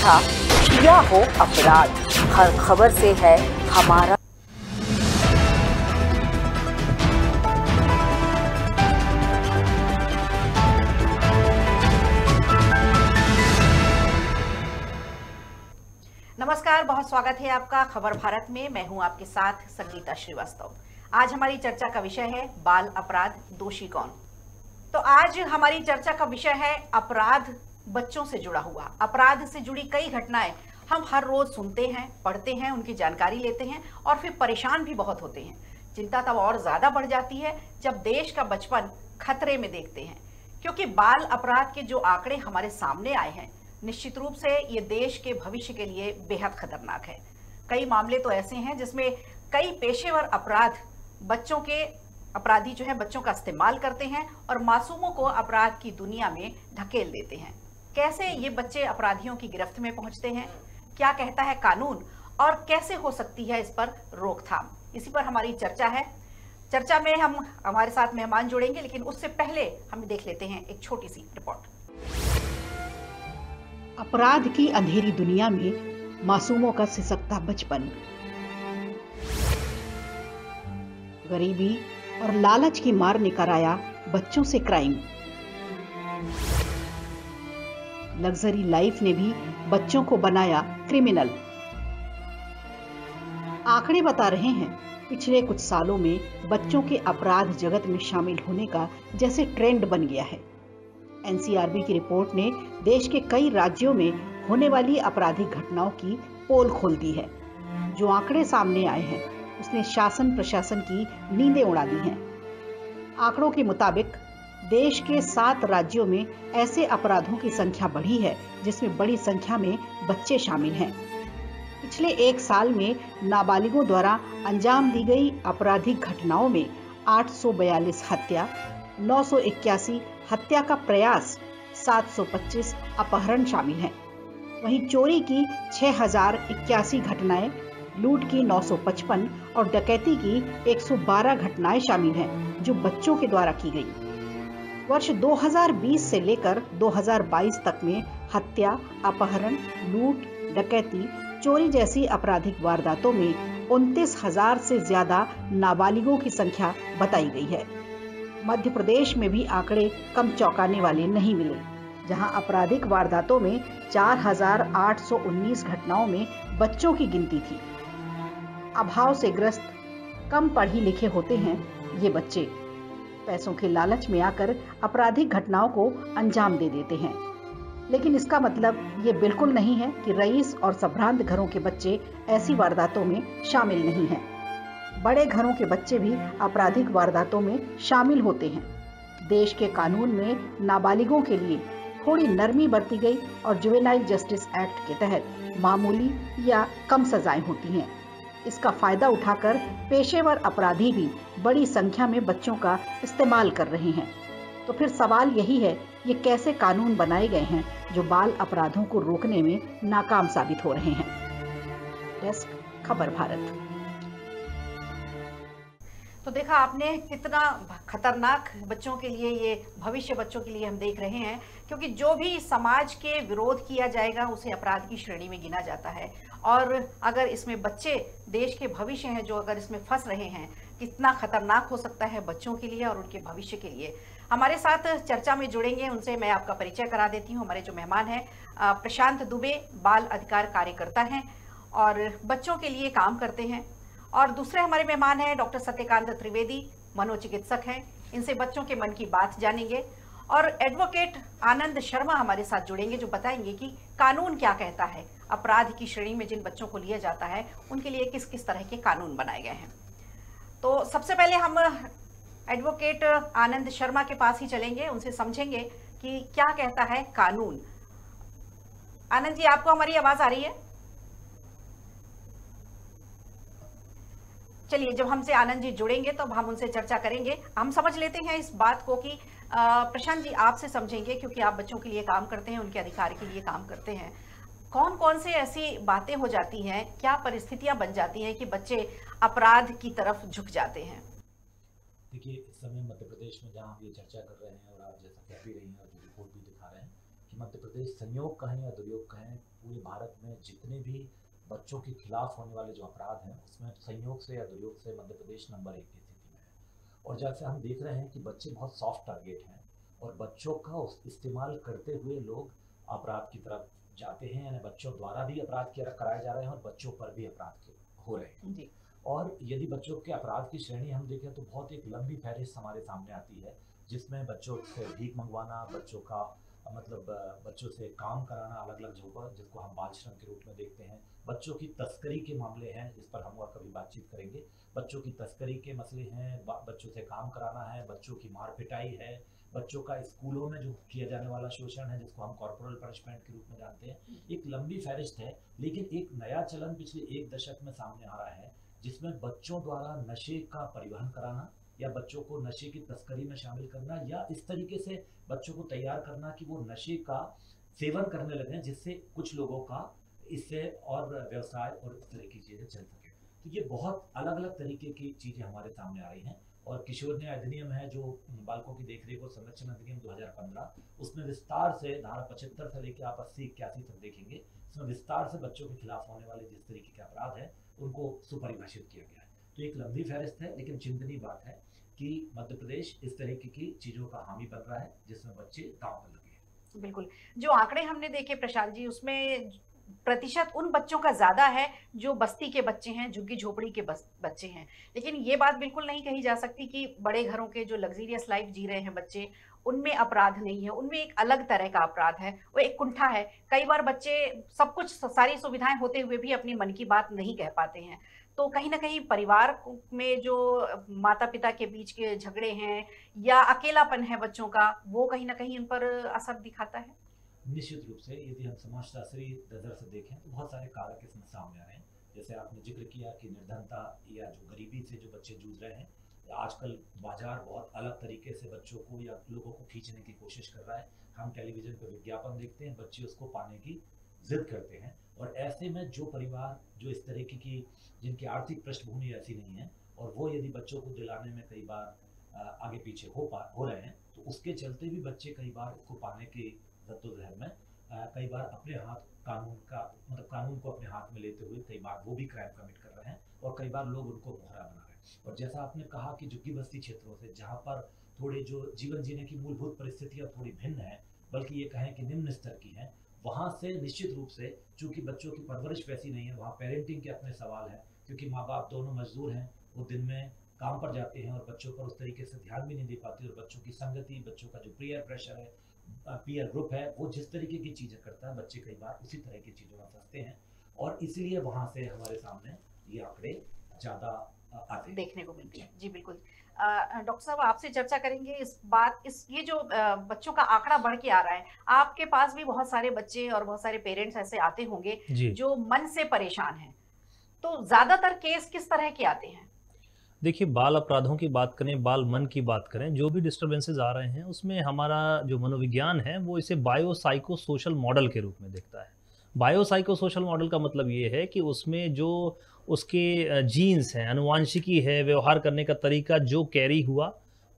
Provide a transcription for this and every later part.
था किया हो अपराध। हर खबर से है हमारा। नमस्कार, बहुत स्वागत है आपका खबर भारत में। मैं हूं आपके साथ संगीता श्रीवास्तव। आज हमारी चर्चा का विषय है बाल अपराध, दोषी कौन। तो आज हमारी चर्चा का विषय है अपराध, बच्चों से जुड़ा हुआ। अपराध से जुड़ी कई घटनाएं हम हर रोज सुनते हैं, पढ़ते हैं, उनकी जानकारी लेते हैं और फिर परेशान भी बहुत होते हैं। चिंता तब और ज्यादा बढ़ जाती है जब देश का बचपन खतरे में देखते हैं, क्योंकि बाल अपराध के जो आंकड़े हमारे सामने आए हैं, निश्चित रूप से ये देश के भविष्य के लिए बेहद खतरनाक है। कई मामले तो ऐसे हैं जिसमें कई पेशेवर अपराधी जो है बच्चों का इस्तेमाल करते हैं और मासूमों को अपराध की दुनिया में ढकेल देते हैं। कैसे ये बच्चे अपराधियों की गिरफ्त में पहुंचते हैं, क्या कहता है कानून और कैसे हो सकती है इस पर रोकथाम, इसी पर हमारी चर्चा है। चर्चा में हम हमारे साथ मेहमान जुड़ेंगे, लेकिन उससे पहले हम देख लेते हैं एक छोटी सी रिपोर्ट। अपराध की अंधेरी दुनिया में मासूमों का सिसकता बचपन, गरीबी और लालच की मार ने कराया बच्चों से क्राइम। लग्जरी लाइफ ने भी बच्चों को बनाया क्रिमिनल। आंकड़े बता रहे हैं पिछले कुछ सालों में बच्चों के अपराध जगत में शामिल होने का जैसे ट्रेंड बन गया है। एनसीआरबी की रिपोर्ट ने देश के कई राज्यों में होने वाली आपराधिक घटनाओं की पोल खोल दी है। जो आंकड़े सामने आए हैं उसने शासन प्रशासन की नींदें उड़ा दी हैं। आंकड़ों के मुताबिक देश के 7 राज्यों में ऐसे अपराधों की संख्या बढ़ी है जिसमें बड़ी संख्या में बच्चे शामिल हैं। पिछले 1 साल में नाबालिगों द्वारा अंजाम दी गई आपराधिक घटनाओं में 842 हत्या, 981 हत्या का प्रयास, 725 अपहरण शामिल हैं। वहीं चोरी की 6081 घटनाएं, लूट की 955 और डकैती की 112 घटनाएं शामिल हैं जो बच्चों के द्वारा की गई। वर्ष 2020 से लेकर 2022 तक में हत्या, अपहरण, लूट, डकैती, चोरी जैसी आपराधिक वारदातों में 29,000 से ज्यादा नाबालिगों की संख्या बताई गई है। मध्य प्रदेश में भी आंकड़े कम चौंकाने वाले नहीं मिले, जहां आपराधिक वारदातों में 4,819 घटनाओं में बच्चों की गिनती थी। अभाव से ग्रस्त, कम पढ़ी लिखे होते हैं ये बच्चे। पैसों के लालच में आकर आपराधिक घटनाओं को अंजाम दे देते हैं। लेकिन इसका मतलब ये बिल्कुल नहीं है कि रईस और संभ्रांत घरों के बच्चे ऐसी वारदातों में शामिल नहीं हैं। बड़े घरों के बच्चे भी आपराधिक वारदातों में शामिल होते हैं। देश के कानून में नाबालिगों के लिए थोड़ी नरमी बरती गई और जुवेनाइल जस्टिस एक्ट के तहत मामूली या कम सजाएं होती हैं। इसका फायदा उठाकर पेशेवर अपराधी भी बड़ी संख्या में बच्चों का इस्तेमाल कर रहे हैं। तो फिर सवाल यही है, ये कैसे कानून बनाए गए हैं जो बाल अपराधों को रोकने में नाकाम साबित हो रहे हैं। डेस्क खबर भारत। तो देखा आपने कितना खतरनाक बच्चों के लिए, ये भविष्य बच्चों के लिए हम देख रहे हैं, क्योंकि जो भी समाज के विरोध किया जाएगा उसे अपराध की श्रेणी में गिना जाता है। और अगर इसमें बच्चे देश के भविष्य हैं जो अगर इसमें फंस रहे हैं, कितना खतरनाक हो सकता है बच्चों के लिए और उनके भविष्य के लिए। हमारे साथ चर्चा में जुड़ेंगे, उनसे मैं आपका परिचय करा देती हूँ। हमारे जो मेहमान हैं, प्रशांत दुबे बाल अधिकार कार्यकर्ता हैं और बच्चों के लिए काम करते हैं। और दूसरे हमारे मेहमान हैं डॉक्टर सत्यकांत त्रिवेदी, मनोचिकित्सक हैं। इनसे बच्चों के मन की बात जानेंगे। और एडवोकेट आनंद शर्मा हमारे साथ जुड़ेंगे जो बताएंगे कि कानून क्या कहता है, अपराध की श्रेणी में जिन बच्चों को लिया जाता है उनके लिए किस किस तरह के कानून बनाए गए हैं। तो सबसे पहले हम एडवोकेट आनंद शर्मा के पास ही चलेंगे, उनसे समझेंगे कि क्या कहता है कानून। आनंद जी, आपको हमारी आवाज आ रही है? चलिए, जब हमसे आनंद जी जुड़ेंगे तो हम उनसे चर्चा करेंगे। हम समझ लेते हैं इस बात को कि प्रशांत जी आपसे समझेंगे, क्योंकि आप बच्चों के लिए काम करते हैं, उनके अधिकार के लिए काम करते हैं। कौन कौन से ऐसी बातें हो जाती हैं, क्या परिस्थितियां बन जाती हैं कि बच्चे अपराध की तरफ झुक जाते हैं? देखिए, इस समय मध्य प्रदेश में जहाँ आप ये चर्चा कर रहे हैं और आप जैसा कह भी रही हैं और जो रिपोर्ट भी दिखा रहे हैं कि मध्य प्रदेश संयोग का है या दुर्योग का है, पूरे भारत में जितने भी बच्चों के खिलाफ होने वाले जो अपराध हैं उसमें संयोग से या दुर्योग से मध्य प्रदेश नंबर 1 की स्थिति में है। और जैसे हम देख रहे हैं कि बच्चे बहुत सॉफ्ट टारगेट हैं और बच्चों का इस्तेमाल करते हुए लोग अपराध की तरफ जाते हैं, यानी बच्चों द्वारा भी अपराध कराए जा रहे हैं और बच्चों पर भी अपराध हो रहे हैं जी। और यदि बच्चों के अपराध की श्रेणी हम देखें तो बहुत एक लंबी फहरिस्त हमारे सामने आती है, जिसमें बच्चों से भीख मंगवाना, बच्चों का मतलब बच्चों से काम कराना, अलग अलग जगहों जिसको हम बाल श्रम के रूप में देखते हैं, बच्चों की तस्करी के मामले हैं, इस पर हम और कभी बातचीत करेंगे। बच्चों की तस्करी के मसले हैं, बच्चों से काम कराना है, बच्चों की मार पिटाई है, बच्चों का स्कूलों में जो किया जाने वाला शोषण है जिसको हम कॉर्पोरल पनिशमेंट के रूप में जानते हैं, एक लंबी फहरिस्त है। लेकिन एक नया चलन पिछले 1 दशक में सामने आ रहा है जिसमें बच्चों द्वारा नशे का परिवहन कराना या बच्चों को नशे की तस्करी में शामिल करना या इस तरीके से बच्चों को तैयार करना कि वो नशे का सेवन करने लगे, जिससे कुछ लोगों का इससे और व्यवसाय और इस तरह की चीज़ें चल सके। तो ये बहुत अलग अलग तरीके की चीज़ें हमारे सामने आ रही हैं। और किशोर न्याय अधिनियम है जो बालकों की देखरेख और संरक्षण अधिनियम 2015, उसमें विस्तार से धारा 75 से लेकर आप 80-81 तक देखेंगे, इसमें विस्तार से बच्चों के खिलाफ होने वाले जिस तरीके के अपराध है उनको सुपरिभाषित किया गया है। तो एक लंबी फहरिस्त है, लेकिन चिंतनीय बात है कि मध्य प्रदेश इस तरीके की चीज़ों का हामी बन रहा है जिसमें बच्चे दांव पर लगे हैं। बिल्कुल, जो आंकड़े हमने देखे प्रशांत जी, उसमें प्रतिशत उन बच्चों का ज्यादा है जो बस्ती के बच्चे हैं, झुग्गी झोपड़ी के बच्चे हैं। लेकिन ये बात बिल्कुल नहीं कही जा सकती कि बड़े घरों के जो लग्जरियस लाइफ जी रहे हैं बच्चे, उनमें अपराध नहीं है, उनमें एक अलग तरह का अपराध है, वो एक कुंठा है। कई बार बच्चे सब कुछ सारी सुविधाएं होते हुए भी अपनी मन की बात नहीं कह पाते हैं। तो कहीं ना कहीं परिवार में जो माता पिता के बीच के झगड़े हैं या अकेलापन है बच्चों का, वो कहीं ना कहीं उन पर असर दिखाता है। निश्चित रूप से यदि हम समाजशास्त्री नजर से देखें तो बहुत सारे कारक इसमें सामने आ रहे हैं। जैसे आपने जिक्र किया कि निर्धनता या जो गरीबी से जो बच्चे जूझ रहे हैं, आजकल बाजार बहुत अलग तरीके से बच्चों को या लोगों को खींचने की कोशिश कर रहा है। हम टेलीविजन पर विज्ञापन देखते हैं, बच्चे उसको पाने की जिद करते हैं। और ऐसे में जो परिवार जो इस तरीके की जिनकी आर्थिक पृष्ठभूमि ऐसी नहीं है और वो यदि बच्चों को दिलाने में कई बार आगे पीछे हो रहे हैं, तो उसके चलते भी बच्चे कई बार इसको पाने की जद्दोजहद में कई बार अपने हाथ कानून को अपने हाथ में लेते हुए कई बार वो भी क्राइम कमिट कर रहे हैं और कई बार लोग उनको मोहरा बना रहे हैं। और जैसा आपने कहा कि झुग्गी बस्ती क्षेत्रों से जहाँ पर थोड़े जो जीवन जीने की मूलभूत परिस्थितियाँ थोड़ी भिन्न है, बल्कि ये कहें कि निम्न स्तर की हैं, वहाँ से निश्चित रूप से चूंकि बच्चों की परवरिश वैसी नहीं है, वहाँ पेरेंटिंग के अपने सवाल हैं, क्योंकि माँ बाप दोनों मजदूर हैं, वो दिन में काम पर जाते हैं और बच्चों पर उस तरीके से ध्यान भी नहीं दे पाते। और बच्चों की संगति, बच्चों का जो पीयर प्रेशर है, पीयर ग्रुप है, वो जिस तरीके की चीज़ें करता है, बच्चे कई बार उसी तरह की चीज़ों में फंसते हैं और इसीलिए वहाँ से हमारे सामने ये आंकड़े ज़्यादा आते हैं, देखने को मिलते हैं। जी बिल्कुल। डॉक्टर साहब, आपसे चर्चा करेंगे ये जो बच्चों का आंकड़ा बढ़ के आ रहा है, आपके पास भी बहुत सारे बच्चे और बहुत सारे पेरेंट्स ऐसे आते होंगे जो मन से परेशान हैं, तो ज्यादातर केस किस तरह के आते हैं? देखिए, बाल अपराधों की बात करें, बाल मन की बात करें, जो भी डिस्टर्बेंसेस आ रहे हैं उसमें हमारा जो मनोविज्ञान है वो इसे बायोसाइको सोशल मॉडल के रूप में देखता है। बायोसाइको सोशल मॉडल का मतलब ये है कि उसमें जो उसके जीन्स हैं, अनुवांशिकी है, व्यवहार करने का तरीका जो कैरी हुआ,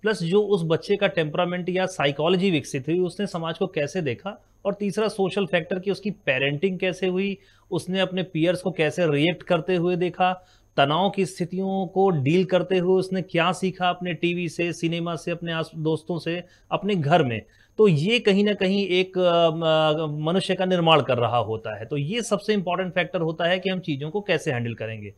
प्लस जो उस बच्चे का टेम्परामेंट या साइकोलॉजी विकसित हुई, उसने समाज को कैसे देखा, और तीसरा सोशल फैक्टर की उसकी पेरेंटिंग कैसे हुई, उसने अपने पीयर्स को कैसे रिएक्ट करते हुए देखा, तनाव की स्थितियों को डील करते हुए उसने क्या सीखा अपने टीवी से, सिनेमा से, अपने दोस्तों से, अपने घर में। तो ये कहीं ना कहीं एक मनुष्य का निर्माण कर रहा होता है। तो ये सबसे इंपॉर्टेंट फैक्टर होता है कि हम चीज़ों को कैसे हैंडल करेंगे।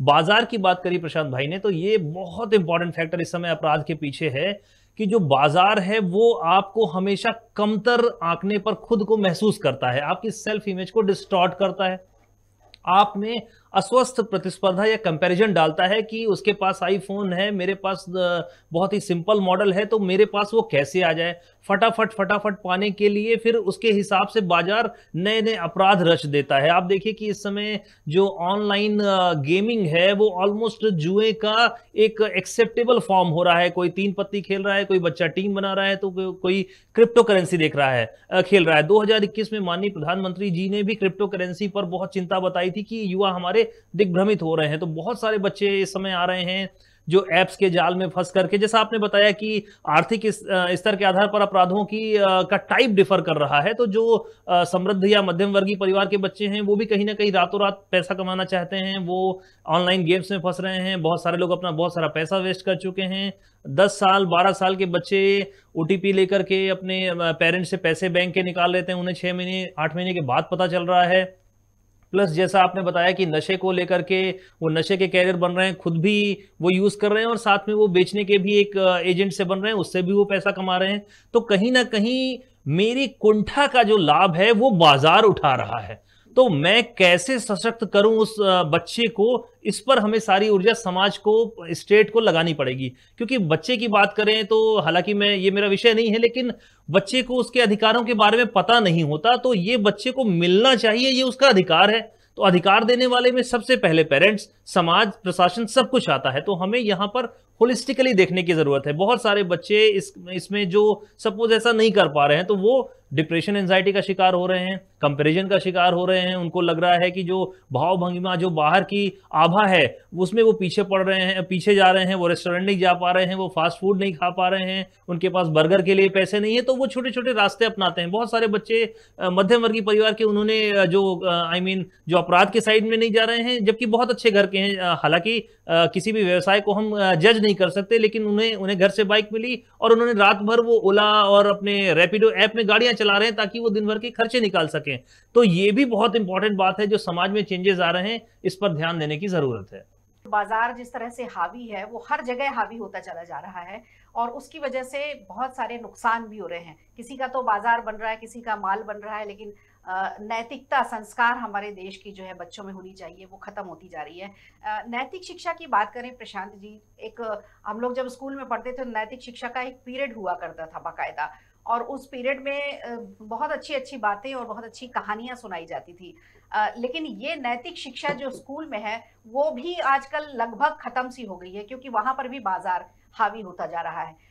बाजार की बात करी प्रशांत भाई ने, तो ये बहुत इंपॉर्टेंट फैक्टर इस समय अपराध के पीछे है कि जो बाजार है वो आपको हमेशा कमतर आंकने पर खुद को महसूस करता है, आपकी सेल्फ इमेज को डिस्टॉर्ट करता है, आप में अस्वस्थ प्रतिस्पर्धा या कंपैरिजन डालता है कि उसके पास आईफोन है, मेरे पास बहुत ही सिंपल मॉडल है, तो मेरे पास वो कैसे आ जाए। फटाफट पाने के लिए फिर उसके हिसाब से बाजार नए नए अपराध रच देता है। आप देखिए कि इस समय जो ऑनलाइन गेमिंग है वो ऑलमोस्ट जुए का एक एक्सेप्टेबल फॉर्म हो रहा है। कोई 3 पत्ती खेल रहा है, कोई बच्चा टीम बना रहा है, तो कोई क्रिप्टो करेंसी देख रहा है, खेल रहा है। 2021 में माननीय प्रधानमंत्री जी ने भी क्रिप्टो करेंसी पर बहुत चिंता बताई थी कि युवा हमारे दिग्भ्रमित हो रहे हैं। तो बहुत सारे बच्चे इस समय आ रहे हैं जो ऐप्स के जाल में फंस करके, जैसा आपने बताया कि आर्थिक स्तर के आधार पर अपराधों की का टाइप डिफर कर रहा है, तो जो समृद्ध या मध्यम वर्गीय परिवार के बच्चे हैं वो भी कहीं ना कहीं रातों रात पैसा कमाना चाहते हैं, वो ऑनलाइन गेम्स में फंस रहे हैं। बहुत सारे लोग अपना बहुत सारा पैसा वेस्ट कर चुके हैं। 10 साल 12 साल के बच्चे ओटीपी लेकर के अपने पेरेंट्स से पैसे बैंक के निकाल लेते हैं, उन्हें 6 महीने 8 महीने के बाद पता चल रहा है। प्लस जैसा आपने बताया कि नशे को लेकर के वो नशे के कैरियर बन रहे हैं, खुद भी वो यूज कर रहे हैं और साथ में वो बेचने के भी एक एजेंट से बन रहे हैं, उससे भी वो पैसा कमा रहे हैं। तो कहीं ना कहीं मेरी कुंठा का जो लाभ है वो बाजार उठा रहा है। तो मैं कैसे सशक्त करूं उस बच्चे को, इस पर हमें सारी ऊर्जा समाज को, स्टेट को लगानी पड़ेगी। क्योंकि बच्चे की बात करें तो हालांकि ये मेरा विषय नहीं है, लेकिन बच्चे को उसके अधिकारों के बारे में पता नहीं होता, तो ये बच्चे को मिलना चाहिए, ये उसका अधिकार है। तो अधिकार देने वाले में सबसे पहले पेरेंट्स, समाज, प्रशासन सब कुछ आता है। तो हमें यहाँ पर होलिस्टिकली देखने की जरूरत है। बहुत सारे बच्चे इसमें जो सपोज ऐसा नहीं कर पा रहे हैं तो वो डिप्रेशन, एंजाइटी का शिकार हो रहे हैं, कंपैरिजन का शिकार हो रहे हैं। उनको लग रहा है कि जो भाव भंगिमा, जो बाहर की आभा है उसमें वो पीछे पड़ रहे हैं, पीछे जा रहे हैं। वो रेस्टोरेंट नहीं जा पा रहे हैं, वो फास्ट फूड नहीं खा पा रहे हैं, उनके पास बर्गर के लिए पैसे नहीं है, तो वो छोटे छोटे रास्ते अपनाते हैं। बहुत सारे बच्चे मध्यम वर्गीय परिवार के, उन्होंने जो जो अपराध के साइड में नहीं जा रहे हैं, जबकि बहुत अच्छे घर के हैं। हालांकि किसी भी व्यवसाय को हम जज नहीं कर सकते, लेकिन उन्हें घर से बाइक मिली और उन्होंने रात भर वो ओला और अपने रैपिडो ऐप में गाड़ियां चला रहे हैं ताकि वो दिन भर के खर्चे निकाल सकें। तो ये भी बहुत इंपॉर्टेंट बात है, जो समाज में चेंजेस आ रहे हैं, इस पर ध्यान देने की जरूरत है। बाजार जिस तरह से हावी है वो हर जगह हावी होता चला जा रहा है और उसकी वजह से बहुत सारे नुकसान भी हो रहे हैं। किसी का तो बाजार बन रहा है, किसी का माल बन रहा है, लेकिन नैतिकता, संस्कार हमारे देश की जो है बच्चों में होनी चाहिए, वो खत्म होती जा रही है। नैतिक शिक्षा की बात करें प्रशांत जी, एक हम लोग जब स्कूल में पढ़ते थे नैतिक शिक्षा का एक पीरियड हुआ करता था बाकायदा, और उस पीरियड में बहुत अच्छी अच्छी बातें और बहुत अच्छी कहानियां सुनाई जाती थी। लेकिन ये नैतिक शिक्षा जो स्कूल में है वो भी आजकल लगभग खत्म सी हो गई है, क्योंकि वहां पर भी बाजार हावी होता जा रहा है।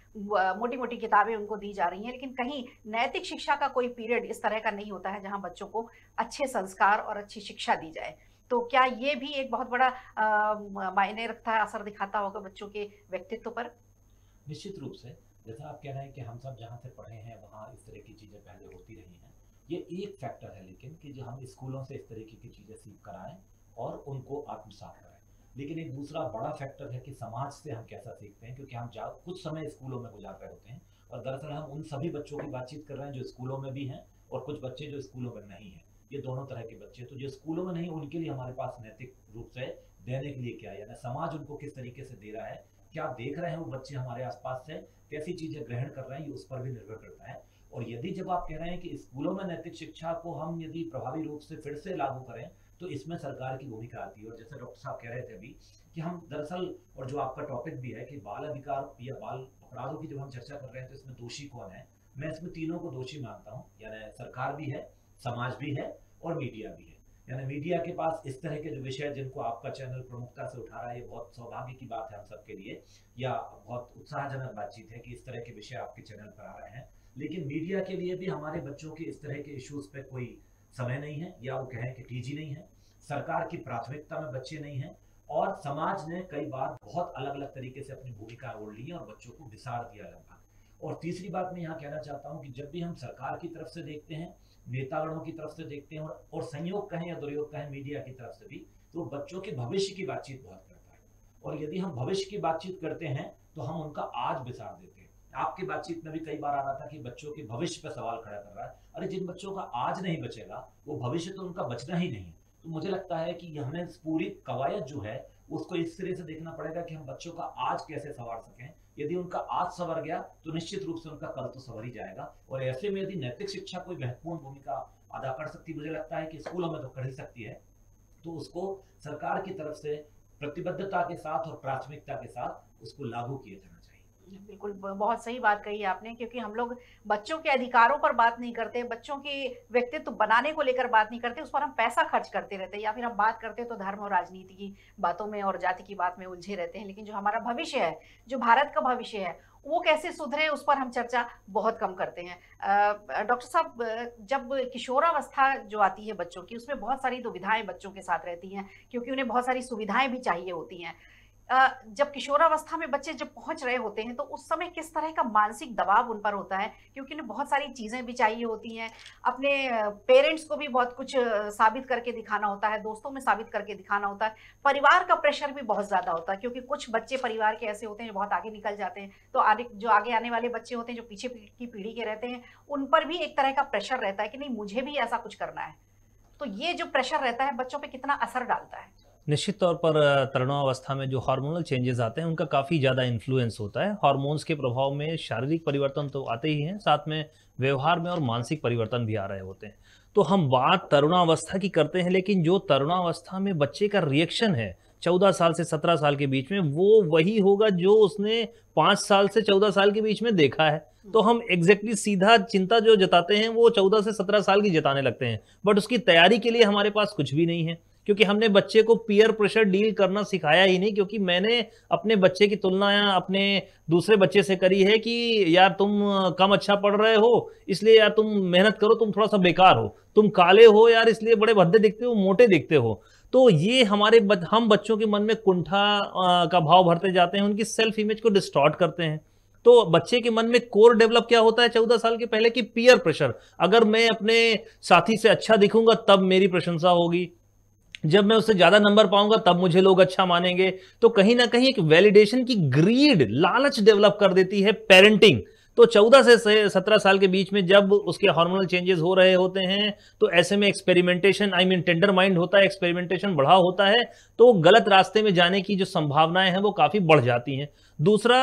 मोटी मोटी किताबें उनको दी जा रही हैं, लेकिन कहीं नैतिक शिक्षा का कोई पीरियड इस तरह का नहीं होता है जहां बच्चों को अच्छे संस्कार और अच्छी शिक्षा दी जाए। तो क्या ये भी एक बहुत बड़ा मायने रखता है, असर दिखाता होगा बच्चों के व्यक्तित्व पर? निश्चित रूप से, जैसा आप कह रहे हैं कि हम सब जहाँ से पढ़े हैं वहाँ इस तरह की चीज़ें पहले होती रही हैं, ये एक फैक्टर है। लेकिन कि जो हम स्कूलों से इस तरीके की चीज़ें सीख कर आएँ और उनको आत्मसात करें। लेकिन एक दूसरा बड़ा फैक्टर है कि समाज से हम कैसा सीखते हैं, क्योंकि हम कुछ समय स्कूलों में गुजार रहे होते हैं और दरअसल हम उन सभी बच्चों की बातचीत कर रहे हैं जो स्कूलों में भी हैं और कुछ बच्चे जो स्कूलों में नहीं हैं। ये दोनों तरह के बच्चे। तो जो स्कूलों में नहीं, उनके लिए हमारे पास नैतिक रूप से देने के लिए क्या है, यानी समाज उनको किस तरीके से दे रहा है, क्या देख रहे हैं वो बच्चे हमारे आसपास से, कैसी चीजें ग्रहण कर रहे हैं, ये उस पर भी निर्भर करता है। और यदि जब आप कह रहे हैं कि स्कूलों में नैतिक शिक्षा को हम यदि प्रभावी रूप से फिर से लागू करें तो इसमें सरकार की भूमिका आती है। और जैसे डॉक्टर साहब कह रहे थे अभी कि हम दरअसल, और जो आपका टॉपिक भी है कि बाल अधिकार या बाल अपराधों की जब हम चर्चा कर रहे हैं तो इसमें दोषी कौन है, मैं इसमें तीनों को दोषी मानता हूँ। यानी सरकार भी है, समाज भी है और मीडिया भी है। यानी मीडिया के पास इस तरह के जो विषय जिनको आपका चैनल प्रमुखता से उठा रहा है, ये बहुत सौभाग्य की बात है हम सबके लिए, या बहुत उत्साहजनक बातचीत है कि इस तरह के विषय आपके चैनल पर आ रहे हैं। लेकिन मीडिया के लिए भी हमारे बच्चों के इस तरह के इश्यूज पे कोई समय नहीं है, या वो कहें कि टीजी नहीं है, सरकार की प्राथमिकता में बच्चे नहीं हैं, और समाज ने कई बार बहुत अलग अलग तरीके से अपनी भूमिका ओढ़ ली है और बच्चों को विसार दिया लगभग। और तीसरी बात मैं यहाँ कहना चाहता हूँ कि जब भी हम सरकार की तरफ से देखते हैं, नेतागणों की तरफ से देखते हैं और संयोग कहें या दुर्योग कहें मीडिया की तरफ से भी, तो बच्चों के भविष्य की बातचीत बहुत करता है। और यदि हम भविष्य की बातचीत करते हैं तो हम उनका आज विसार देते हैं। आपकी बातचीत में भी कई बार आ रहा था कि बच्चों के भविष्य पर सवाल खड़ा कर रहा है। अरे जिन बच्चों का आज नहीं बचेगा वो भविष्य तो उनका बचना ही नहीं है। तो मुझे लगता है कि हमें पूरी कवायद जो है उसको इस तरह से देखना पड़ेगा कि हम बच्चों का आज कैसे संवार सकें। यदि उनका आज संवर गया तो निश्चित रूप से उनका कल तो संवर ही जाएगा। और ऐसे में यदि नैतिक शिक्षा कोई महत्वपूर्ण भूमिका अदा कर सकती, मुझे लगता है कि स्कूलों में तो कर ही सकती है, तो उसको सरकार की तरफ से प्रतिबद्धता के साथ और प्राथमिकता के साथ उसको लागू किया जाना चाहिए। बिल्कुल, बहुत सही बात कही आपने, क्योंकि हम लोग बच्चों के अधिकारों पर बात नहीं करते, बच्चों के व्यक्तित्व बनाने को लेकर बात नहीं करते, उस पर हम पैसा खर्च करते रहते हैं, या फिर हम बात करते हैं तो धर्म और राजनीति की बातों में और जाति की बात में उलझे रहते हैं। लेकिन जो हमारा भविष्य है, जो भारत का भविष्य है, वो कैसे सुधरे उस पर हम चर्चा बहुत कम करते हैं। डॉक्टर साहब, जब किशोरावस्था जो आती है बच्चों की, उसमें बहुत सारी दुविधाएं बच्चों के साथ रहती हैं, क्योंकि उन्हें बहुत सारी सुविधाएं भी चाहिए होती हैं। जब किशोरावस्था में बच्चे जब पहुंच रहे होते हैं तो उस समय किस तरह का मानसिक दबाव उन पर होता है, क्योंकि उन्हें बहुत सारी चीजें भी चाहिए होती हैं, अपने पेरेंट्स को भी बहुत कुछ साबित करके दिखाना होता है, दोस्तों में साबित करके दिखाना होता है, परिवार का प्रेशर भी बहुत ज्यादा होता है, क्योंकि कुछ बच्चे परिवार के ऐसे होते हैं जो बहुत आगे निकल जाते हैं, तो आगे आने वाले बच्चे होते हैं जो पीछे की पीढ़ी के रहते हैं, उन पर भी एक तरह का प्रेशर रहता है कि नहीं मुझे भी ऐसा कुछ करना है। तो ये जो प्रेशर रहता है बच्चों पे कितना असर डालता है? निश्चित तौर पर तरुणावस्था में जो हार्मोनल चेंजेस आते हैं उनका काफ़ी ज़्यादा इन्फ्लुएंस होता है। हार्मोन्स के प्रभाव में शारीरिक परिवर्तन तो आते ही हैं, साथ में व्यवहार में और मानसिक परिवर्तन भी आ रहे होते हैं। तो हम बात तरुणावस्था की करते हैं, लेकिन जो तरुणावस्था में बच्चे का रिएक्शन है 14 साल से 17 साल के बीच में, वो वही होगा जो उसने 5 साल से 14 साल के बीच में देखा है। तो हम एग्जैक्टली सीधा चिंता जो जताते हैं वो 14 से 17 साल की जताने लगते हैं, बट उसकी तैयारी के लिए हमारे पास कुछ भी नहीं है, क्योंकि हमने बच्चे को पीयर प्रेशर डील करना सिखाया ही नहीं। क्योंकि मैंने अपने बच्चे की तुलना अपने दूसरे बच्चे से करी है कि यार तुम कम अच्छा पढ़ रहे हो इसलिए यार तुम मेहनत करो, तुम थोड़ा सा बेकार हो, तुम काले हो यार इसलिए बड़े भद्दे दिखते हो, मोटे दिखते हो। तो ये हम बच्चों के मन में कुंठा का भाव भरते जाते हैं, उनकी सेल्फ इमेज को डिस्टॉर्ट करते हैं। तो बच्चे के मन में कोर डेवलप क्या होता है 14 साल के पहले की पीयर प्रेशर, अगर मैं अपने साथी से अच्छा दिखूंगा तब मेरी प्रशंसा होगी, जब मैं उससे ज्यादा नंबर पाऊंगा तब मुझे लोग अच्छा मानेंगे। तो कहीं ना कहीं एक वैलिडेशन की ग्रीड, लालच डेवलप कर देती है पेरेंटिंग। तो 14 से 17 साल के बीच में जब उसके हार्मोनल चेंजेस हो रहे होते हैं तो ऐसे में एक्सपेरिमेंटेशन, टेंडर माइंड होता है, एक्सपेरिमेंटेशन बढ़ा होता है, तो गलत रास्ते में जाने की जो संभावनाएं हैं वो काफी बढ़ जाती हैं। दूसरा,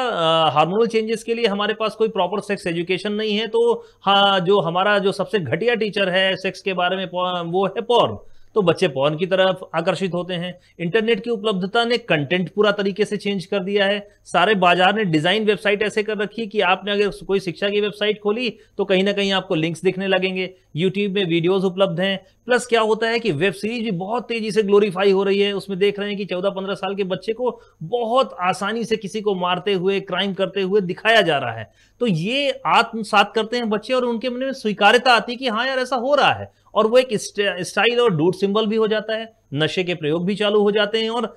हार्मोनल चेंजेस के लिए हमारे पास कोई प्रॉपर सेक्स एजुकेशन नहीं है। तो हाँ, जो हमारा जो सबसे घटिया टीचर है सेक्स के बारे में वो है पॉर्न। तो बच्चे पॉर्न की तरफ आकर्षित होते हैं। इंटरनेट की उपलब्धता ने कंटेंट पूरा तरीके से चेंज कर दिया है। सारे बाजार ने डिजाइन वेबसाइट ऐसे कर रखी कि आपने अगर कोई शिक्षा की वेबसाइट खोली तो कहीं ना कहीं आपको लिंक्स दिखने लगेंगे। यूट्यूब में वीडियोस उपलब्ध हैं। प्लस क्या होता है कि वेब सीरीज भी बहुत तेजी से ग्लोरीफाई हो रही है। उसमें देख रहे हैं कि 14-15 साल के बच्चे को बहुत आसानी से किसी को मारते हुए, क्राइम करते हुए दिखाया जा रहा है। तो ये आत्मसात करते हैं बच्चे और उनके मन में स्वीकार्यता आती है कि हाँ यार ऐसा हो रहा है, और वो एक स्टाइल और डूड सिंबल भी हो जाता है। नशे के प्रयोग भी चालू हो जाते हैं, और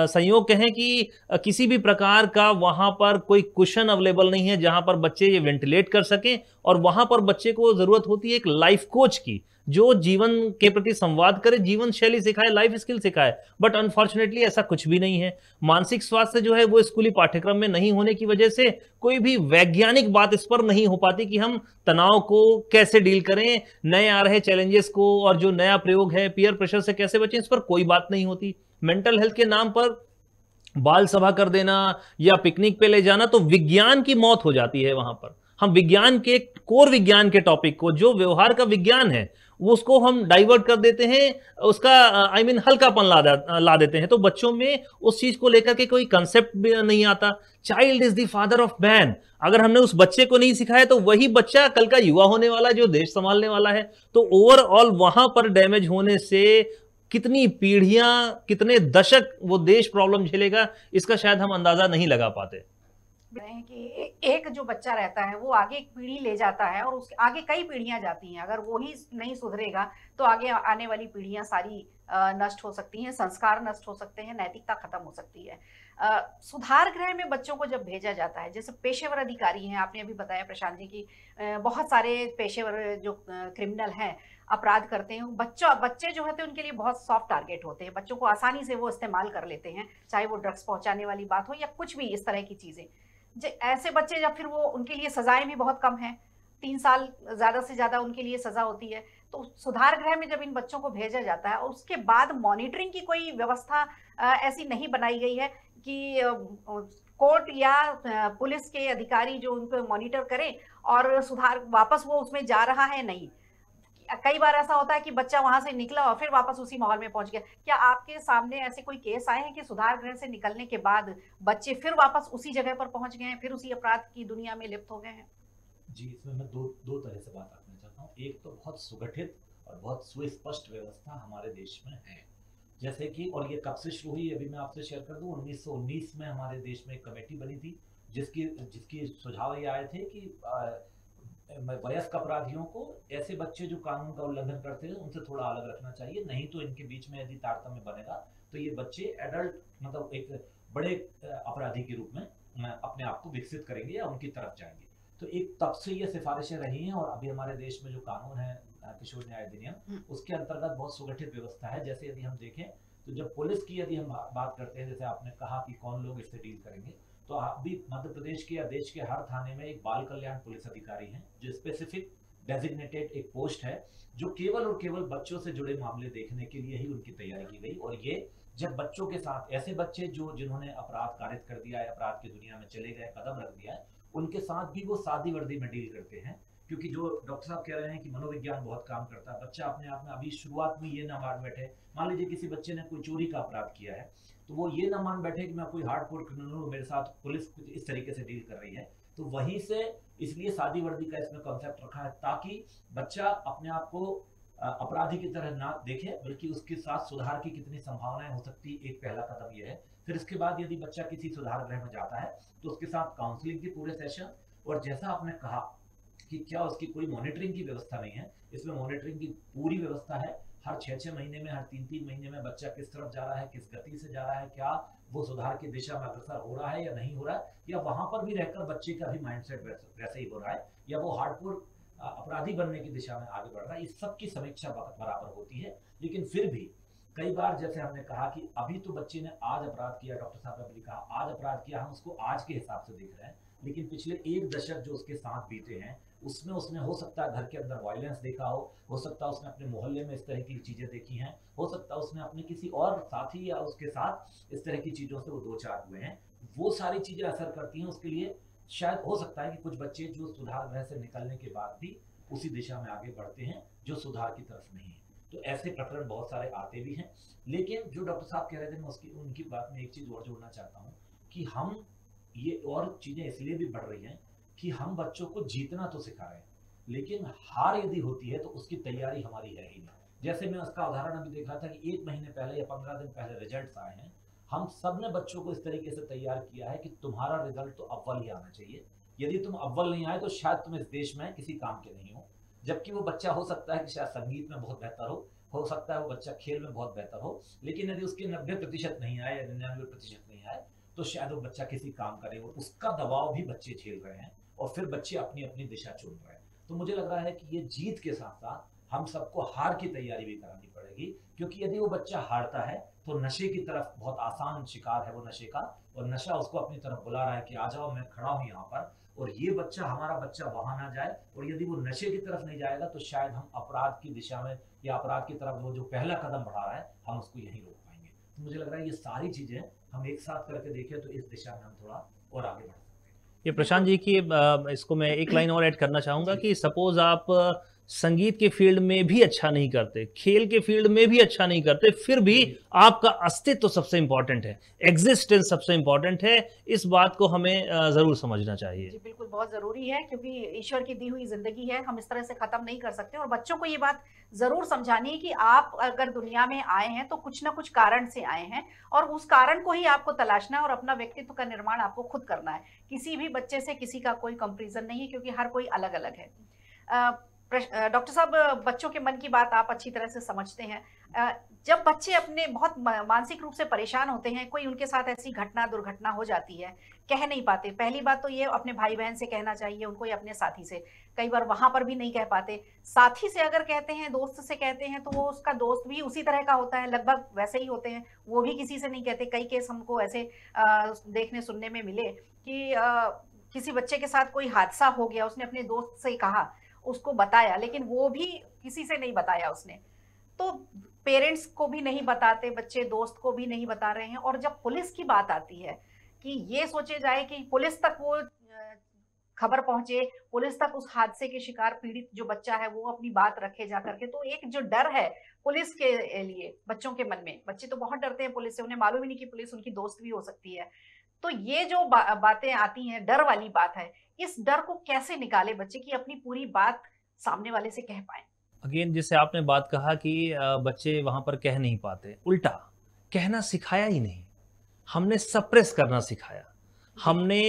संयोग कहें कि किसी भी प्रकार का वहां पर कोई कुशन अवेलेबल नहीं है जहां पर बच्चे ये वेंटिलेट कर सकें। और वहां पर बच्चे को जरूरत होती है एक लाइफ कोच की, जो जीवन के प्रति संवाद करे, जीवन शैली सिखाए, लाइफ स्किल सिखाए। बट अनफॉर्चुनेटली ऐसा कुछ भी नहीं है। मानसिक स्वास्थ्य जो है वो स्कूली पाठ्यक्रम में नहीं होने की वजह से कोई भी वैज्ञानिक बात इस पर नहीं हो पाती कि हम तनाव को कैसे डील करें, नए आ रहे चैलेंजेस को और जो नया प्रयोग है पीयर प्रेशर से कैसे बचें, इस पर कोई बात नहीं होती। मेंटल हेल्थ के नाम पर बाल सभा कर देना या पिकनिक पे ले जाना, तो विज्ञान की मौत हो जाती है वहां पर। हम विज्ञान के कोर विज्ञान के टॉपिक को, जो व्यवहार का विज्ञान है, वो उसको हम डाइवर्ट कर देते हैं, उसका हल्कापन ला देते हैं। तो बच्चों में उस चीज को लेकर के कोई कंसेप्ट भी नहीं आता। Child is the father of man. अगर हमने उस बच्चे को नहीं सिखाया तो वही बच्चा कल का युवा होने वाला, जो देश संभालने वाला है। तो ओवरऑल वहां पर डैमेज होने से कितनी पीढ़ियां, कितने दशक वो देश प्रॉब्लम झेलेगा, इसका शायद हम अंदाजा नहीं लगा पाते। कि एक जो बच्चा रहता है वो आगे एक पीढ़ी ले जाता है और उसके आगे कई पीढ़ियां जाती हैं। अगर वो ही नहीं सुधरेगा तो आगे आने वाली पीढ़ियां सारी नष्ट हो सकती हैं, संस्कार नष्ट हो सकते हैं, नैतिकता खत्म हो सकती है। सुधार गृह में बच्चों को जब भेजा जाता है, जैसे पेशेवर अधिकारी हैं, आपने अभी बताया प्रशांत जी की बहुत सारे पेशेवर जो क्रिमिनल हैं, अपराध करते हैं, बच्चे जो होते हैं उनके लिए बहुत सॉफ्ट टारगेट होते हैं। बच्चों को आसानी से वो इस्तेमाल कर लेते हैं, चाहे वो ड्रग्स पहुंचाने वाली बात हो या कुछ भी इस तरह की चीजें। ऐसे बच्चे जब फिर वो, उनके लिए सजाएं भी बहुत कम है, 3 साल ज्यादा से ज्यादा उनके लिए सजा होती है। तो सुधार गृह में जब इन बच्चों को भेजा जाता है और उसके बाद मॉनिटरिंग की कोई व्यवस्था ऐसी नहीं बनाई गई है कि कोर्ट या पुलिस के अधिकारी जो उनको मॉनिटर करें और सुधार वापस वो उसमें जा रहा है, नहीं। कई बार ऐसा होता है कि बच्चा वहां से निकला और फिर वापस उसी माहौल में पहुंच गया। क्या आपके सामने ऐसे कोई केस आए हैं कि सुधार गृह से निकलने के बाद बच्चे फिर वापस उसी जगह पर पहुंच गए हैं, फिर उसी अपराध की दुनिया में लिप्त हो गए हैं? जी, इसमें मैं दो तरह से बात करना चाहता हूँ। एक तो बहुत सुगठित और बहुत सुस्पष्ट व्यवस्था हमारे देश में है, जैसे कि, और ये कब से शुरू हुई अभी मैं आपसे शेयर कर दूं। 1919 में हमारे देश में एक कमेटी बनी थी जिसकी सुझाव ये आए थे कि वयस्क अपराधियों को ऐसे बच्चे जो कानून का उल्लंघन करते हैं उनसे थोड़ा अलग रखना चाहिए, नहीं तो इनके बीच में यदि तारतम्य बनेगा तो ये बच्चे एडल्ट, मतलब एक बड़े अपराधी के रूप में अपने आप को विकसित करेंगे या उनकी तरफ जाएंगे। तो एक तब से ये सिफारिशें रही हैं, और अभी हमारे देश में जो कानून है किशोर न्याय अधिनियम, उसके अंतर्गत बहुत सुगठित व्यवस्था है। जैसे यदि हम देखें तो जब पुलिस की यदि हम बात करते हैं, जैसे आपने कहा कि कौन लोग इससे डील करेंगे, तो अभी मध्य प्रदेश के या देश के हर थाने में एक बाल कल्याण पुलिस अधिकारी हैं, जो स्पेसिफिक डेजिग्नेटेड एक पोस्ट है, जो केवल और केवल बच्चों से जुड़े मामले देखने के लिए ही उनकी तैयारी की गई। और ये जब बच्चों के साथ ऐसे बच्चे जिन्होंने अपराध कारित कर दिया है, अपराध की दुनिया में चले गए, कदम रख दिया है, उनके साथ भी वो सादी वर्दी में डील करते हैं। क्योंकि जो डॉक्टर साहब कह रहे हैं कि मनोविज्ञान बहुत काम करता है, बच्चा अपने आप में अभी शुरुआत में ये ना मान बैठे, मान लीजिए किसी बच्चे ने कोई चोरी का अपराध किया है, तो वो ये ना मान बैठे कि मैं कोई हार्डकोर क्रिमिनल हूँ, मेरे साथ पुलिस इस तरीके से डील कर रही है। तो वहीं से इसलिए सादी वर्दी का इसमें कॉन्सेप्ट रखा है, ताकि बच्चा अपने आप को अपराधी की तरह ना देखे, बल्कि उसके साथ सुधार की कितनी संभावनाएं हो सकती, एक पहला कदम यह है। फिर इसके बाद यदि बच्चा किसी सुधार गृह में जाता है तो उसके साथ काउंसलिंग के पूरे सेशन, और जैसा आपने कहा कि क्या उसकी कोई मॉनिटरिंग की व्यवस्था नहीं है, इसमें मॉनिटरिंग की पूरी व्यवस्था है। हर 6-6 महीने में, हर 3-3 महीने में बच्चा किस तरफ जा रहा है, किस गति से जा रहा है, क्या वो सुधार की दिशा में अग्रसर हो रहा है या नहीं हो रहा है, या वहां पर भी रहकर बच्चे का भी माइंडसेट वैसे ही हो रहा है, या वो हार्डकोर अपराधी बनने की दिशा में आगे बढ़ रहा है। इस सब की समीक्षा बराबर होती है। लेकिन फिर भी कई बार जैसे हमने कहा कि अभी तो बच्चे ने आज अपराध किया, डॉक्टर साहब ने भी कहा आज अपराध किया, हम उसको आज के हिसाब से देख रहे हैं, लेकिन पिछले 1 दशक जो उसके साथ बीते हैं उसमें उसने हो सकता है घर के अंदर वायलेंस देखा हो सकता है उसने अपने मोहल्ले में इस तरह की चीजें देखी हैं, हो सकता है उसने अपने किसी और साथी या उसके साथ इस तरह की चीजों से वो 2-4 हुए हैं। वो सारी चीजें असर करती हैं उसके लिए। शायद हो सकता है कि कुछ बच्चे जो सुधार गृह से निकलने के बाद भी उसी दिशा में आगे बढ़ते हैं जो सुधार की तरफ नहीं है। तो ऐसे प्रकरण बहुत सारे आते भी हैं। लेकिन जो डॉक्टर साहब कह रहे थे, मैं उनकी बात में एक चीज और जोड़ना चाहता हूँ कि हम ये और चीजें इसलिए भी बढ़ रही हैं कि हम बच्चों को जीतना तो सिखा रहे हैं, लेकिन हार यदि होती है तो उसकी तैयारी हमारी है ही नहीं। जैसे मैं उसका उदाहरण अभी देख रहा था कि 1 महीने पहले या 15 दिन पहले रिजल्ट्स आए हैं, हम सब ने बच्चों को इस तरीके से तैयार किया है कि तुम्हारा रिजल्ट तो अव्वल ही आना चाहिए, यदि तुम अव्वल नहीं आए तो शायद तुम इस देश में किसी काम के नहीं हो। जबकि वो बच्चा हो सकता है कि शायद संगीत में बहुत बेहतर हो सकता है वो बच्चा खेल में बहुत बेहतर हो, लेकिन यदि उसके 90% नहीं आए या 99% नहीं आए तो शायद वो बच्चा किसी काम करे, और उसका दबाव भी बच्चे झेल रहे हैं और फिर बच्चे अपनी अपनी दिशा चुन रहे हैं। तो मुझे लग रहा है कि ये जीत के साथ साथ हम सबको हार की तैयारी भी करानी पड़ेगी, क्योंकि यदि वो बच्चा हारता है तो नशे की तरफ बहुत आसान शिकार है वो नशे का, और नशा उसको अपनी तरफ बुला रहा है कि आ जाओ मैं खड़ा हूँ यहाँ पर, और ये बच्चा हमारा बच्चा वहां ना जाए। और यदि वो नशे की तरफ नहीं जाएगा तो शायद हम अपराध की दिशा में या अपराध की तरफ वो जो पहला कदम बढ़ा रहा है हम उसको यहीं रोक पाएंगे। तो मुझे लग रहा है ये सारी चीजें हम एक साथ करके देखें तो इस दिशा में हम थोड़ा और आगे बढ़ सकते हैं। ये प्रशांत जी की इसको मैं एक लाइन और ऐड करना चाहूँगा कि सपोज आप संगीत के फील्ड में भी अच्छा नहीं करते, खेल के फील्ड में भी अच्छा नहीं करते, फिर भी आपका अस्तित्व सबसे इंपॉर्टेंट है, एग्जिस्टेंस सबसे इंपॉर्टेंट है। इस बात को हमें जरूर समझना चाहिए। जी बिल्कुल, बहुत जरूरी है, क्योंकि ईश्वर की दी हुई जिंदगी है, हम इस तरह से खत्म नहीं कर सकते। और बच्चों को ये बात जरूर समझानी है कि आप अगर दुनिया में आए हैं तो कुछ ना कुछ कारण से आए हैं, और उस कारण को ही आपको तलाशना है और अपना व्यक्तित्व का निर्माण आपको खुद करना है। किसी भी बच्चे से किसी का कोई कंपैरिजन नहीं है, क्योंकि हर कोई अलग अलग है। डॉक्टर साहब, बच्चों के मन की बात आप अच्छी तरह से समझते हैं। जब बच्चे अपने बहुत मानसिक रूप से परेशान होते हैं, कोई उनके साथ ऐसी दुर्घटना हो जाती है, कह नहीं पाते। पहली बात तो ये अपने भाई बहन से कहना चाहिए उनको, या अपने साथी से। कई बार वहां पर भी नहीं कह पाते। साथी से अगर कहते हैं, दोस्त से कहते हैं, तो वो उसका दोस्त भी उसी तरह का होता है, लगभग वैसे ही होते हैं, वो भी किसी से नहीं कहते। कई केस हमको ऐसे देखने सुनने में मिले कि किसी बच्चे के साथ कोई हादसा हो गया, उसने अपने दोस्त से कहा, उसको बताया, लेकिन वो भी किसी से नहीं बताया उसने। तो पेरेंट्स को भी नहीं बताते बच्चे, दोस्त को भी नहीं बता रहे हैं। और जब पुलिस की बात आती है कि ये सोचे जाए कि पुलिस तक वो खबर पहुंचे, पुलिस तक उस हादसे के शिकार पीड़ित जो बच्चा है वो अपनी बात रखे जा करके, तो एक जो डर है पुलिस के लिए बच्चों के मन में, बच्चे तो बहुत डरते हैं पुलिस से, उन्हें मालूम ही नहीं कि पुलिस उनकी दोस्त भी हो सकती है। तो ये जो बातें आती हैं, डर वाली बात है, इस डर को कैसे निकाले बच्चे की अपनी पूरी बात सामने वाले से कह पाए? अगेन, जैसे आपने बात कहा कि बच्चे वहां पर कह नहीं पाते, उल्टा कहना सिखाया ही नहीं, हमने सप्रेस करना सिखाया। हमने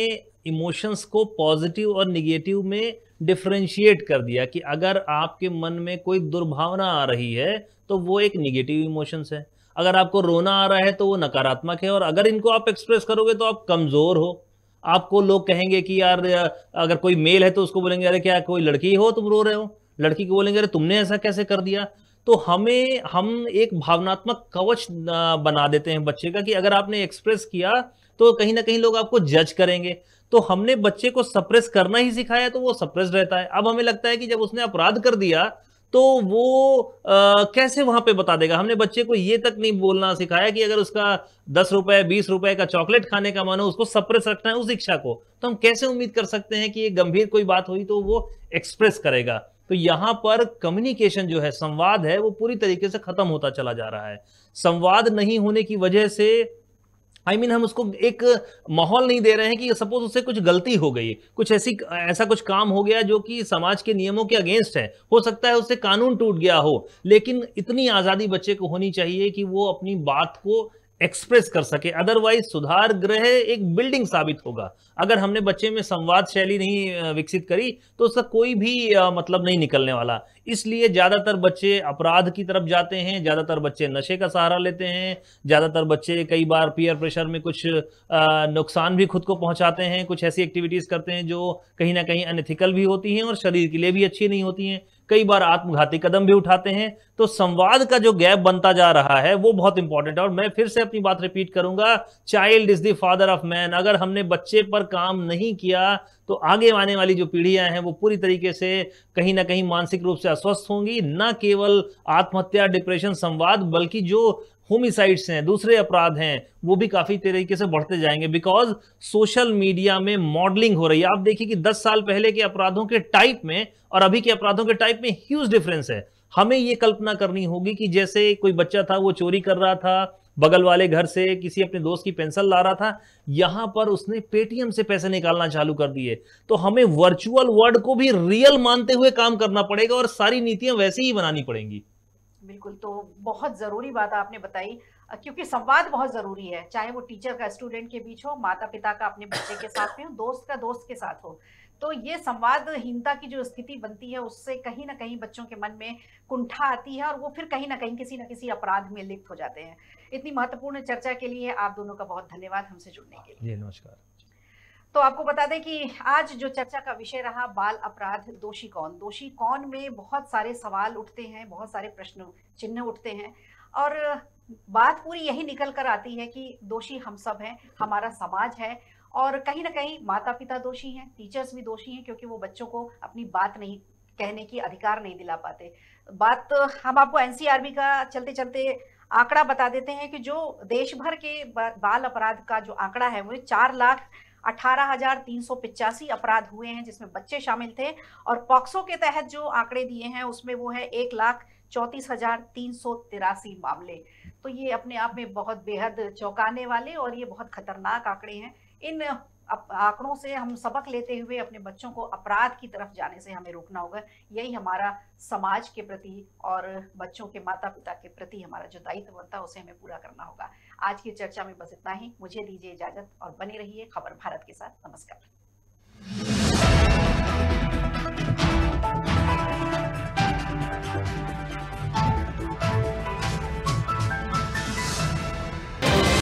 इमोशंस को पॉजिटिव और निगेटिव में डिफरेंशिएट कर दिया कि अगर आपके मन में कोई दुर्भावना आ रही है तो वो एक निगेटिव इमोशंस है, अगर आपको रोना आ रहा है तो वो नकारात्मक है, और अगर इनको आप एक्सप्रेस करोगे तो आप कमजोर हो। आपको लोग कहेंगे कि यार अगर कोई मेल है तो उसको बोलेंगे अरे क्या कोई लड़की हो तुम रो रहे हो, लड़की को बोलेंगे अरे तुमने ऐसा कैसे कर दिया। तो हम एक भावनात्मक कवच बना देते हैं बच्चे का कि अगर आपने एक्सप्रेस किया तो कहीं ना कहीं लोग आपको जज करेंगे। तो हमने बच्चे को सप्रेस करना ही सिखाया तो वो सप्रेस रहता है। अब हमें लगता है कि जब उसने अपराध कर दिया तो वो कैसे वहां पे बता देगा। हमने बच्चे को ये तक नहीं बोलना सिखाया कि अगर उसका 10 रुपए 20 रुपए का चॉकलेट खाने का मन हो, उसको सप्रेस रखना है उस इच्छा को, तो हम कैसे उम्मीद कर सकते हैं कि ये गंभीर कोई बात हुई तो वो एक्सप्रेस करेगा। तो यहां पर कम्युनिकेशन जो है, संवाद है, वो पूरी तरीके से खत्म होता चला जा रहा है। संवाद नहीं होने की वजह से हम उसको एक माहौल नहीं दे रहे हैं कि सपोज उससे कुछ गलती हो गई, कुछ ऐसा कुछ काम हो गया जो कि समाज के नियमों के अगेंस्ट है, हो सकता है उससे कानून टूट गया हो, लेकिन इतनी आजादी बच्चे को होनी चाहिए कि वो अपनी बात को एक्सप्रेस कर सके। अदरवाइज सुधार गृह एक बिल्डिंग साबित होगा। अगर हमने बच्चे में संवाद शैली नहीं विकसित करी तो उसका कोई भी मतलब नहीं निकलने वाला। इसलिए ज्यादातर बच्चे अपराध की तरफ जाते हैं, ज्यादातर बच्चे नशे का सहारा लेते हैं, ज्यादातर बच्चे कई बार पीयर प्रेशर में कुछ नुकसान भी खुद को पहुंचाते हैं, कुछ ऐसी एक्टिविटीज करते हैं जो कहीं ना कहीं अनएथिकल भी होती हैं और शरीर के लिए भी अच्छी नहीं होती हैं, कई बार आत्मघाती कदम भी उठाते हैं। तो संवाद का जो गैप बनता जा रहा है वो बहुत इंपॉर्टेंट है। और मैं फिर से अपनी बात रिपीट करूंगा, child is the father of man. अगर हमने बच्चे पर काम नहीं किया तो आगे आने वाली जो पीढ़ियां हैं वो पूरी तरीके से कहीं ना कहीं मानसिक रूप से अस्वस्थ होंगी। न केवल आत्महत्या, डिप्रेशन, संवाद, बल्कि जो होमिसाइड्स हैं, दूसरे अपराध हैं, वो भी काफी तरीके से बढ़ते जाएंगे। बिकॉज सोशल मीडिया में मॉडलिंग हो रही है। आप देखिए कि 10 साल पहले के अपराधों के टाइप में और अभी के अपराधों के टाइप में ह्यूज डिफरेंस है। हमें ये कल्पना करनी होगी कि जैसे कोई बच्चा था, वो चोरी कर रहा था, बगल वाले घर से किसी अपने दोस्त की पेंसिल ला रहा था, यहां पर उसने पेटीएम से पैसे निकालना चालू कर दिए। तो हमें वर्चुअल वर्ल्ड को भी रियल मानते हुए काम करना पड़ेगा और सारी नीतियां वैसी ही बनानी पड़ेंगी। बिल्कुल, तो बहुत जरूरी बात आपने बताई, क्योंकि संवाद बहुत जरूरी है, चाहे वो टीचर का स्टूडेंट के बीच हो, माता पिता का अपने बच्चे के साथ में हो, दोस्त का दोस्त के साथ हो। तो ये संवादहीनता की जो स्थिति बनती है उससे कहीं ना कहीं बच्चों के मन में कुंठा आती है और वो फिर कहीं ना कहीं किसी न किसी अपराध में लिप्त हो जाते हैं। इतनी महत्वपूर्ण चर्चा के लिए आप दोनों का बहुत धन्यवाद हमसे जुड़ने के लिए। जी नमस्कार। तो आपको बता दें कि आज जो चर्चा का विषय रहा बाल अपराध, दोषी कौन में बहुत सारे सवाल उठते हैं, बहुत सारे प्रश्न चिन्ह उठते हैं और बात पूरी यही निकल कर आती है कि दोषी हम सब हैं, हमारा समाज है और कहीं ना कहीं माता पिता दोषी हैं, टीचर्स भी दोषी हैं क्योंकि वो बच्चों को अपनी बात नहीं कहने की अधिकार नहीं दिला पाते। बात हम आपको एनसीआरबी का चलते चलते आंकड़ा बता देते हैं कि जो देश भर के बाल अपराध का जो आंकड़ा है वो 4,18,385 अपराध हुए हैं जिसमें बच्चे शामिल थे और पॉक्सो के तहत जो आंकड़े दिए हैं उसमें वो है 1,34,383 मामले। तो ये अपने आप में बहुत बेहद चौंकाने वाले और ये बहुत खतरनाक आंकड़े हैं। इन आंकड़ों से हम सबक लेते हुए अपने बच्चों को अपराध की तरफ जाने से हमें रोकना होगा। यही हमारा समाज के प्रति और बच्चों के माता पिता के प्रति हमारा जो दायित्व बनता है उसे हमें पूरा करना होगा। आज की चर्चा में बस इतना ही। मुझे दीजिए इजाजत और बने रहिए खबर भारत के साथ। नमस्कार।